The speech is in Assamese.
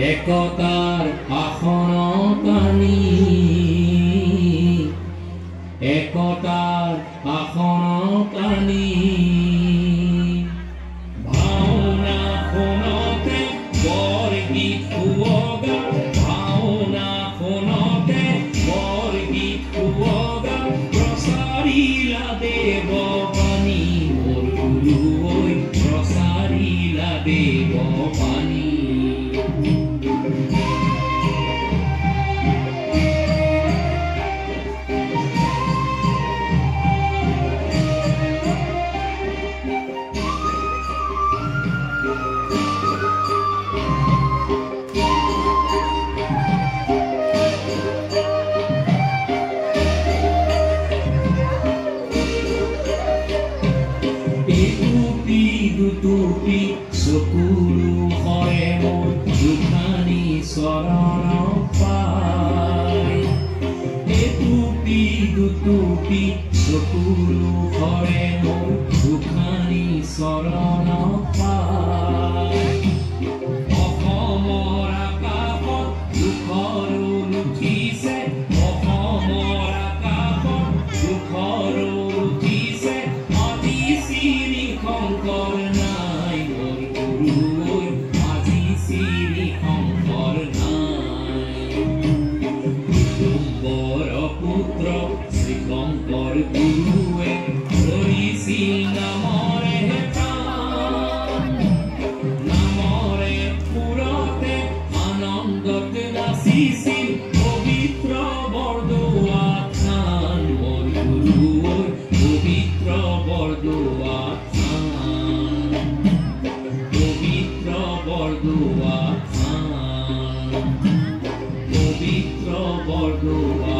একতাৰ আসন টানি একতাৰ আসন টানি ভাওনা খনতে বৰগীত সুৱগা ভাওনা খনতে বৰগীত সুৱগা প্ৰচাৰিলা দেৱবাণী মোৰ গুৰু ঐ প্ৰচাৰিলা দেৱবাণী Tupi sokulu horemo dukhani saran pai tupi sokulu horemo dukhani saran pai অসমৰ আকাশত দুখৰ উঠিছে অসমৰ আকাশত দুখৰ উঠিছে আজি শ্ৰী শংকৰ নাই মোৰ গুৰু আজি শ্ৰী শংকৰ নাই কুটুম্বৰ পুত্ৰ শ্ৰী শংকৰ গুৰুৱে ধৰিছিল নামৰে নামৰে পুৰতে আনন্দত নাচিছিল পবিত্ৰ বৰদোৱা থান মোৰ গুৰু পবিত্ৰ বৰদোৱা পবিত্ৰ বৰদোৱা